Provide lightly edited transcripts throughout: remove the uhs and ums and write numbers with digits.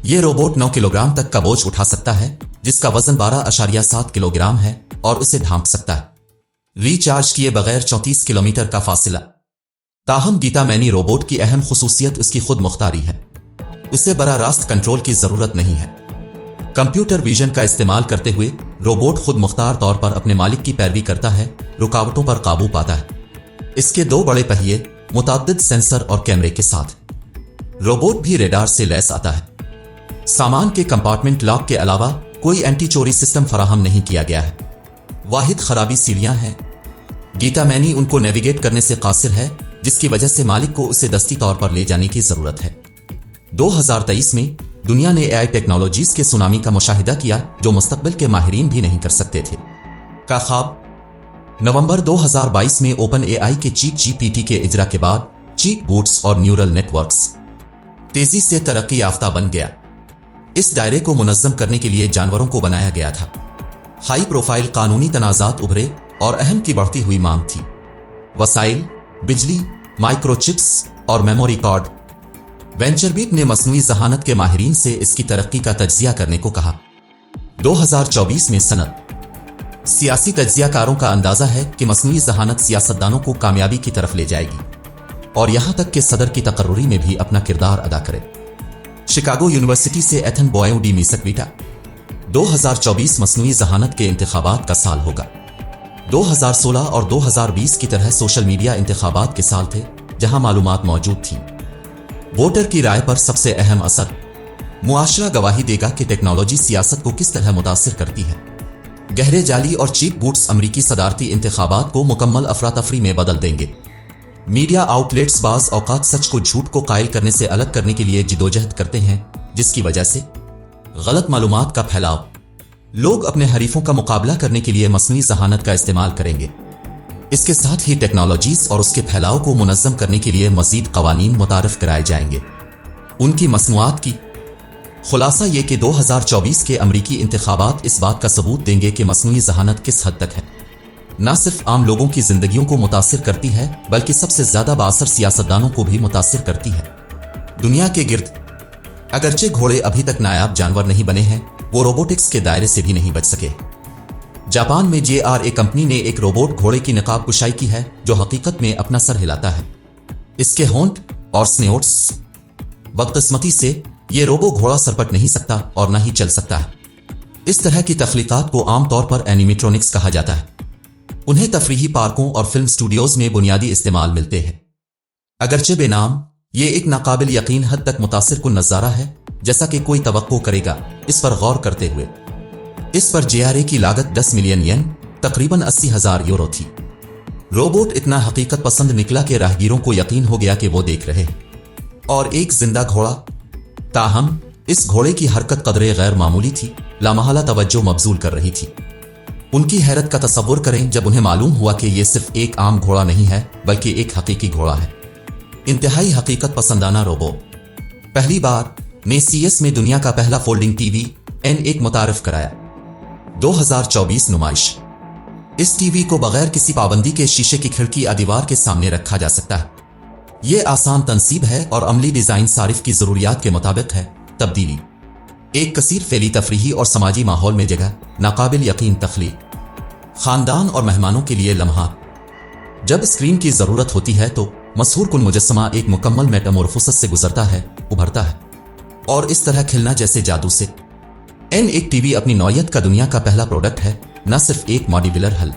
ये robot 9 kilogram तक का बोझ उठा सकता है, जिसका वजन 12.7 किलोग्राम है और उसे ढांप सकता है रिचार्ज किए बगैर 34 किलोमीटर का फासिला। ताहम गीता मैनी रोबोट की अहम खुसूसियत उसकी खुद मुख्तारी है। उसे बराह रास्त कंट्रोल की जरूरत नहीं है। कंप्यूटर विजन का इस्तेमाल करते हुए रोबोट खुद मुख्तार तौर पर अपने मालिक की पैरवी करता है, रुकावटों पर काबू पाता है। इसके 2 बड़े पहिए, मुताद्दिद सेंसर और कैमरे के साथ रोबोट भी रेडार से लैस आता है। सामान के कंपार्टमेंट लॉक के अलावा कोई एंटी चोरी सिस्टम फराहम नहीं किया गया है। वाहिद खराबी सीढ़ियां हैं। गीता मैनी उनको नेविगेट करने से कासिर है, जिसकी वजह से मालिक को उसे दस्ती तौर पर ले जाने की जरूरत है। 2023 में दुनिया ने एआई टेक्नोलॉजीज के सुनामी का मुशाहिदा किया जो मुस्तकबिल के माहिरीन भी नहीं कर सकते थे का ख्वाब। नवंबर 2022 में ओपन एआई के चीट जीपीटी के इजरा के बाद चीट बोट्स और न्यूरल नेटवर्क्स तेजी से तरक्की याफ्ता बन गया। इस दायरे को मुनज़्ज़म करने के लिए जानवरों को बनाया गया था। हाई प्रोफाइल कानूनी तनाज़ात उभरे और अहम की बढ़ती हुई मांग थी। वसाइल, बिजली, माइक्रोचिप्स और मेमोरी कार्ड। वेंचरबीट ने मसनूई ज़हानत के माहिरीन से इसकी तरक्की का तज्ज़िया करने को कहा। 2024 में सनद सियासी तज्ज़ियाकारों का अंदाजा है कि मसनूई ज़हानत सियासतदानों को कामयाबी की तरफ ले जाएगी और यहां तक कि सदर की तकर्रुरी में भी अपना किरदार अदा करे। शिकागो यूनिवर्सिटी से एथन बोयू डी मिसकवीटा। 2024 मसनूई ज़हानत के इंतखाबात का साल होगा। 2016 और 2020 की तरह सोशल मीडिया इंतखाबात के साल थे, जहां मालूमात मौजूद थी। वोटर की राय पर सबसे अहम असर। मुआशरा गवाही देगा कि टेक्नोलॉजी सियासत को किस तरह मुतासिर करती है। गहरे जाली और चीट बूट्स अमरीकी सदारती इंतखाबात को मुकम्मल अफरा-तफरी में बदल देंगे। मीडिया आउटलेट्स बाज़ औकात सच को झूठ को कायल करने से अलग करने के लिए जिदोजहद करते हैं, जिसकी वजह से गलत मालूमात का फैलाव। लोग अपने हरीफों का मुकाबला करने के लिए मसनूई ज़हानत का इस्तेमाल करेंगे। इसके साथ ही टेक्नोलॉजीज और उसके फैलाव को मुनज़्ज़म करने के लिए मज़ीद क़वानीन मुतारिफ कराए जाएंगे। उनकी मसनूआत की खुलासा ये कि 2024 के अमरीकी इंतखाबात इस बात का सबूत देंगे कि मसनूई ज़हानत किस हद तक है न सिर्फ आम लोगों की जिंदगियों को मुतासिर करती है, बल्कि सबसे ज्यादा बाअसर सियासतदानों को भी मुतासिर करती है। दुनिया के गिर्द अगरचे घोड़े अभी तक नायाब जानवर नहीं बने हैं, वो रोबोटिक्स के दायरे से भी नहीं बच सके। जापान में JRA कंपनी ने एक रोबोट घोड़े की नकाब कुशाई की है जो हकीकत में अपना सर हिलाता है। इसके होंठ और स्नोट्स बदकिस्मती से ये रोबो घोड़ा सरपट नहीं सकता और न ही चल सकता है। इस तरह की तख्लीकात को आमतौर पर एनिमेट्रॉनिक्स कहा जाता है। उन्हें तफरीही पार्कों और फिल्म स्टूडियोज में बुनियादी इस्तेमाल मिलते हैं। अगरचे बेनाम, ये एक नाकाबिल यकीन हद तक मुतासिर कुन नज़ारा है, जैसा कि कोई तवक्को करेगा। इस पर गौर करते हुए इस पर JRA की लागत 10 मिलियन येन, तकरीबन 80,000 यूरो थी। रोबोट इतना हकीकत पसंद निकला कि राहगीरों को यकीन हो गया कि वो देख रहे और एक जिंदा घोड़ा। ताहम इस घोड़े की हरकत कदरे गैर मामूली थी, लामहला तवज्जो मबजूल कर रही थी। उनकी हैरत का तसव्वुर करें जब उन्हें मालूम हुआ कि यह सिर्फ एक आम घोड़ा नहीं है, बल्कि एक हकीकी घोड़ा है। इंतहाई हकीकत पसंदाना रोबो। पहली बार ने CS में दुनिया का पहला फोल्डिंग TV N1 मुतारिफ कराया। 2024 नुमाइश। इस टीवी को बगैर किसी पाबंदी के शीशे की खिड़की या दीवार के सामने रखा जा सकता है। यह आसान तनसीब है और अमली डिजाइन सारिफ की जरूरियात के मुताबिक है। तब्दीली एक कसीर फैली तफरीही और समाजी माहौल में जगह, नाकाबिल यकीन तख्लीक, खानदान और मेहमानों के लिए लम्हा। जब स्क्रीन की जरूरत होती है तो मशहूर कुन मुजस्समा एक मुकम्मल मेटामॉर्फोसिस से गुजरता है, उभरता है और इस तरह खिलना जैसे जादू से। N1 TV अपनी नौयत का दुनिया का पहला प्रोडक्ट है, न सिर्फ एक मॉड्यूलर हल।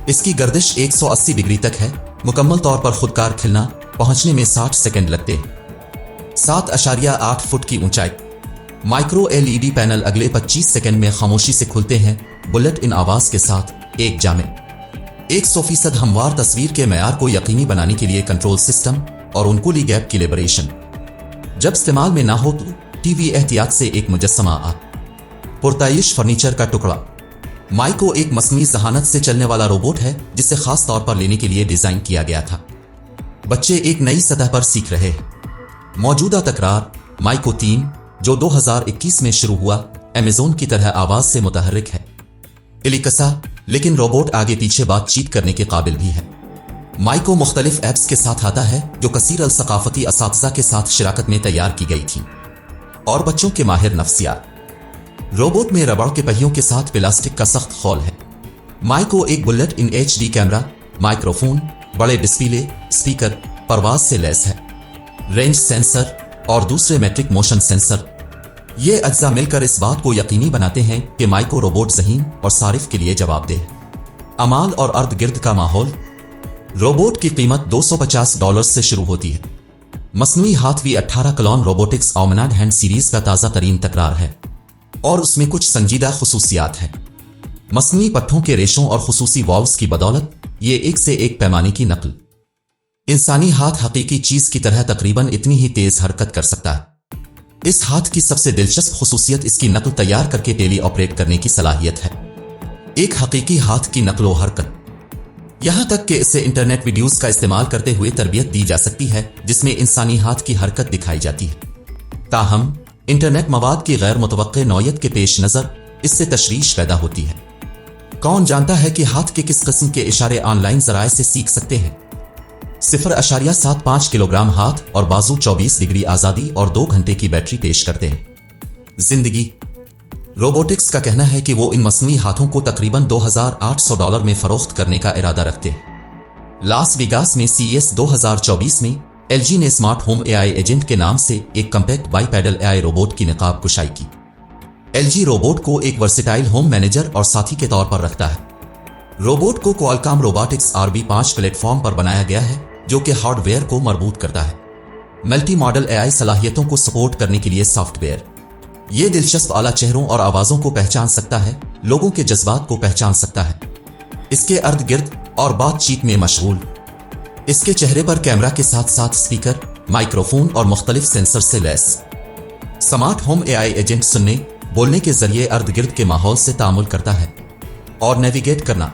इसकी गर्दिश 180 डिग्री तक है। मुकम्मल तौर पर खुदकार खिलना पहुंचने में 60 सेकंड लगते हैं। 7.8 फुट की ऊंचाई। माइक्रो LED पैनल अगले 25 सेकंड में खामोशी से खुलते हैं, बुलेट इन आवाज के साथ। एक जामे 100% हमवार तस्वीर के मेयार को यकीनी बनाने के लिए कंट्रोल सिस्टम और उनकुली गैप की लिबरेशन। जब इस्तेमाल में ना हो तो TV एहतियात से एक मुजस्समा आ। पुरताइश फर्नीचर का टुकड़ा। माइको एक मसनूई ज़हानत से चलने वाला रोबोट है जिसे खास तौर पर लेने के लिए डिजाइन किया गया था। बच्चे एक नई सतह पर सीख रहे हैं। मौजूदा तकरार माइको 3 जो 2021 में शुरू हुआ, अमेज़न की तरह आवाज से मुतहर्रिक है। एलिक्सा, लेकिन रोबोट आगे पीछे बातचीत करने के काबिल भी है। माइको मुख्तलिफ ऐप्स के साथ आता है जो कसीर अल सकाफती असातिज़ा के साथ शिराकत में तैयार की गई थी और बच्चों के माहिर नफ्सियात। रोबोट में रबड़ के पहियों के साथ प्लास्टिक का सख्त खोल है। माइको एक bullet in HD camera, microphone, बड़े डिस्प्ले, स्पीकर, परवाज से लैस है, रेंज सेंसर और दूसरे मैट्रिक मोशन सेंसर। ये अज्जा मिलकर इस बात को यकीनी बनाते हैं कि माइको रोबोट ज़हीन और सारिफ के लिए जवाबदेह। अमाल और अर्द गिर्द का माहौल। रोबोट की कीमत $250 से शुरू होती है। मसनूई हाथ V18 क्लोन रोबोटिक्स ऑमनाड हैंड सीरीज का ताज़ा तरीन तकरार है और उसमें कुछ संजीदा खुसूसियात हैं। मसनूई पट्ठों के रेशों और खुसूसी वॉल्व्स की बदौलत ये एक से एक पैमाने की नकल। इंसानी हाथ हकीकी चीज की तरह तकरीबन इतनी ही तेज हरकत कर सकता है। इस हाथ की सबसे दिलचस्प खुसूसियत इसकी नकल तैयार करके टेली ऑपरेट करने की सलाहियत है। एक हकीकी हाथ की नकलो हरकत। यहां तक कि इससे इंटरनेट वीडियोस का इस्तेमाल करते हुए तरबियत दी जा सकती है जिसमें इंसानी हाथ की हरकत दिखाई जाती है। ताहम इंटरनेट मवाद की गैर मुतवक्के नौयत के पेश नजर इससे तशवीश पैदा होती है। कौन जानता है कि हाथ के किस किस्म के इशारे ऑनलाइन जराए से सीख सकते हैं। 0.75 किलोग्राम हाथ और बाजू 24 डिग्री आजादी और 2 घंटे की बैटरी पेश करते हैं। जिंदगी। रोबोटिक्स का कहना है कि वो इन मसनूई हाथों को तकरीबन $2,800 में फरोख्त करने का इरादा रखते हैं। लास वेगास में CES 2024 में LG ने स्मार्ट होम AI एजेंट के नाम से एक कम्पैक्ट बाईपैडल AI रोबोट की निकाब कुशाई की। LG रोबोट को एक वर्सेटाइल होम मैनेजर और साथी के तौर पर रखता है। रोबोट को क्वालकॉम रोबोटिक्स RB5 प्लेटफॉर्म पर बनाया गया है जो कि हार्डवेयर को मरबूत करता है। मल्टी मॉडल AI सलाहियतों को सपोर्ट करने के लिए सॉफ्टवेयर। ये दिलचस्प आला चेहरों और आवाजों को पहचान सकता है, लोगों के जज्बात को पहचान सकता है। इसके अर्द गिर्द और बातचीत में मशगूल। इसके चेहरे पर कैमरा के साथ साथ स्पीकर, माइक्रोफोन और मुख्तलिफ सेंसर से lace. Smart home AI agent सुनने, बोलने के जरिए अर्द गिर्द के माहौल से तामुल करता है और नेविगेट करना।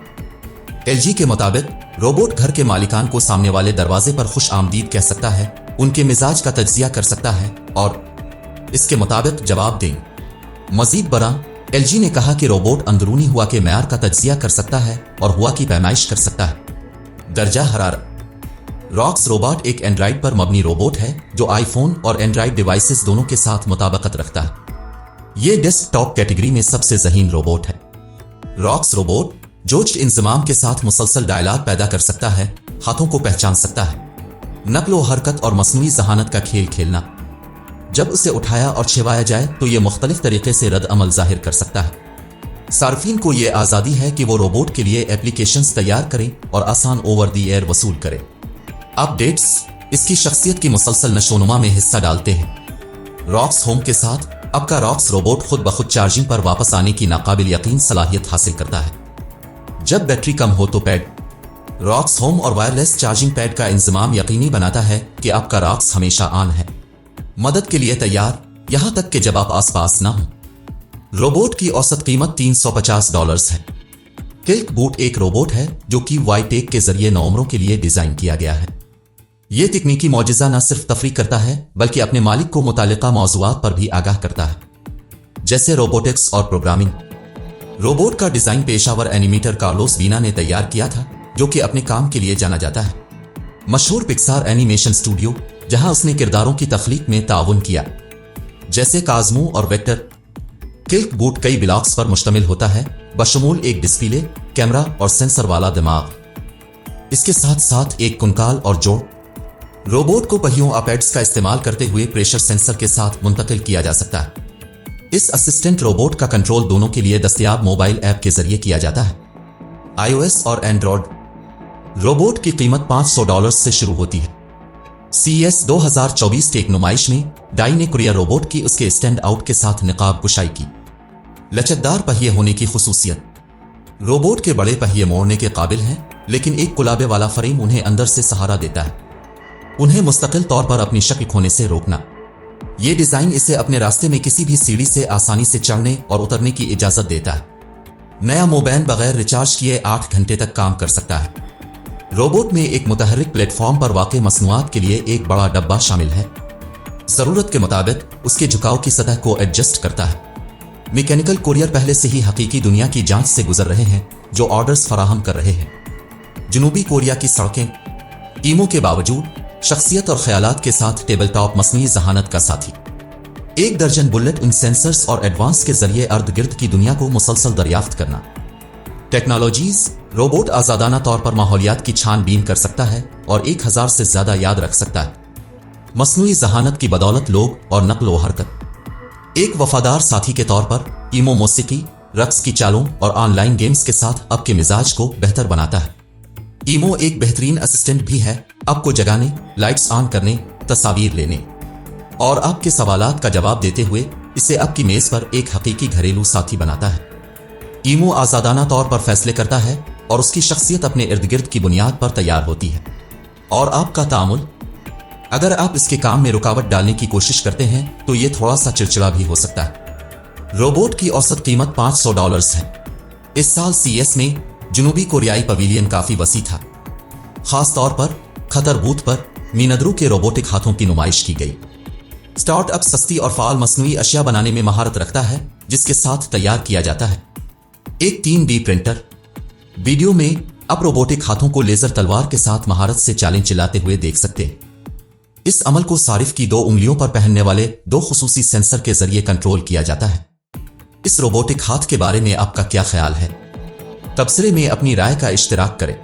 LG के मुताबिक रोबोट घर के मालिकान को सामने वाले दरवाजे पर खुश आमदीद कह सकता है, उनके मिजाज का तज्जिया कर सकता है और इसके मुताबिक जवाब दें। मजीद बरा LG ने कहा कि रोबोट अंदरूनी हुआ के मेयार का तज्जिया कर सकता है और हुआ की पैमाइश कर सकता है। दर्जा हरारत। रॉक्स रोबोट एक एंड्राइड पर मबनी रोबोट है जो आईफोन और एंड्राइड डिवाइसेस दोनों के साथ मुताबिकत रखता है। ये डेस्कटॉप कैटेगरी में सबसे ज़हीन रोबोट है। रॉक्स रोबोट जोश इंजमाम के साथ मुसलसल डायलॉग पैदा कर सकता है, हाथों को पहचान सकता है, नकलो हरकत और मसनूई जहानत का खेल खेलना। जब उसे उठाया और छिवाया जाए तो यह मुख्तलिफ तरीके से रद्द अमल जाहिर कर सकता है। सार्फिन को यह आज़ादी है कि वो रोबोट के लिए एप्लीकेशंस तैयार करें और आसान ओवर दी एयर वसूल करें। अपडेट्स इसकी शख्सियत की मुसलसल नशोनुमा में हिस्सा डालते हैं। रॉक्स होम के साथ अब का रॉक्स रोबोट खुद ब खुद चार्जिंग पर वापस आने की नाकाबिल यकीन सलाहियत हासिल करता है। जब बैटरी कम हो तो पैड। रॉक्स होम और वायरलेस चार्जिंग पैड का इंतजाम यकीनी बनाता है कि आपका रॉक्स हमेशा ऑन है, मदद के लिए तैयार, यहां तक कि जब आप आसपास ना हो। रोबोट की औसत कीमत $350 है। किल्क बूट एक रोबोट है जो कि वाईटेक के जरिए नौमरों के लिए डिजाइन किया गया है। यह तकनीकी मौजज़ा न सिर्फ तफरीक करता है बल्कि अपने मालिक को मुतालिका मौज़ूआत पर भी आगाह करता है, जैसे रोबोटिक्स और प्रोग्रामिंग। रोबोट का design Peshawar animator Carlos Veena ने तैयार किया था जो कि अपने काम के लिए जाना जाता है। मशहूर पिक्सार एनिमेशन स्टूडियो जहां उसने किरदारों की तख्लीक में ताउन किया, जैसे काज़मू और वेक्टर। किल्क बूट कई ब्लॉक्स पर मुश्तमिल होता है, बशमूल एक डिस्प्ले, कैमरा और सेंसर वाला दिमाग। इसके साथ साथ एक कुंकाल और जोड़। रोबोट को पहियों पैड्स का इस्तेमाल करते हुए प्रेशर सेंसर के साथ मुंतकिल किया जा सकता है। इस असिस्टेंट रोबोट का कंट्रोल दोनों के लिए दस्तयाब मोबाइल ऐप के जरिए किया जाता है, iOS और एंड्रॉयड। रोबोट की कीमत $500 से शुरू होती है। CES 2024 टेक नुमाइश में डाई ने कुरियर रोबोट की उसके स्टैंड आउट के साथ निकाब कुशाई की। लचकदार पहिए होने की खुसूसियत। रोबोट के बड़े पहिए मोड़ने के काबिल हैं, लेकिन एक कुलाबे वाला फ्रेम उन्हें अंदर से सहारा देता है, उन्हें मुस्तकिल तौर पर अपनी शक्ल खोने से रोकना। यह डिजाइन इसे अपने रास्ते में किसी भी सीढ़ी से आसानी से चढ़ने और उतरने की इजाजत देता है। नया मोबाइल बगैर रिचार्ज किए 8 घंटे तक काम कर सकता है। रोबोट में एक मुतहर्रिक प्लेटफॉर्म पर वाक़े मसनूआत के लिए एक बड़ा डब्बा शामिल है। जरूरत के मुताबिक उसके झुकाव की सतह को एडजस्ट करता है। मैकेनिकल कोरियर पहले से ही हकीकी दुनिया की जांच से गुजर रहे हैं जो ऑर्डर्स फराहम कर रहे हैं। जनूबी कोरिया की सड़कें कीमों के बावजूद शख्सियत और ख्यालात के साथ टेबल टॉप मसनूई जहानत का साथी। 1 दर्जन बुलेट इन सेंसर्स और एडवांस के जरिए अर्ध गिर्द की दुनिया को मुसलसल दरियाफ्त करना। टेक्नोलॉजीज, रोबोट आजादाना तौर पर माहौलियात की छानबीन कर सकता है और 1000 से ज्यादा याद रख सकता है। मसनूई जहानत की बदौलत लोग और नक्ल व हरकत एक वफादार साथी के तौर पर ईमो मौसीकी, रक्स की चालों और ऑनलाइन गेम्स के साथ आपके मिजाज को बेहतर बनाता है। ईमो एक बेहतरीन असिस्टेंट भी है, आपको जगाने, लाइट्स ऑन करने, तस्वीर लेने और आपके सवालात का जवाब देते हुए इसे आपकी मेज पर एक हकीकी घरेलू साथी बनाता है। ईमो आजादाना तौर पर फैसले करता है और उसकी शख्सियत अपने इर्द गिर्द की बुनियाद पर तैयार होती है। और आपका तामुल, अगर आप इसके काम में रुकावट डालने की कोशिश करते हैं तो ये थोड़ा सा चिड़चिड़ा भी हो सकता है। रोबोट की औसत कीमत $500 है। इस साल सीएस में जुनूबी कोरियाई पवेलियन काफी वसी था। खास तौर पर खतर बूथ पर मीनदरू के रोबोटिक हाथों की नुमाइश की गई। स्टार्टअप सस्ती और फाल मसनूई अशिया बनाने में महारत रखता है जिसके साथ तैयार किया जाता है एक 3D प्रिंटर। वीडियो में आप रोबोटिक हाथों को लेजर तलवार के साथ महारत से चालें चलाते हुए देख सकते हैं। इस अमल को सारिफ की 2 उंगलियों पर पहनने वाले 2 खुसूसी सेंसर के जरिए कंट्रोल किया जाता है। इस रोबोटिक हाथ के बारे में आपका क्या ख्याल है? तबसरे में अपनी राय का इश्तिराक करें।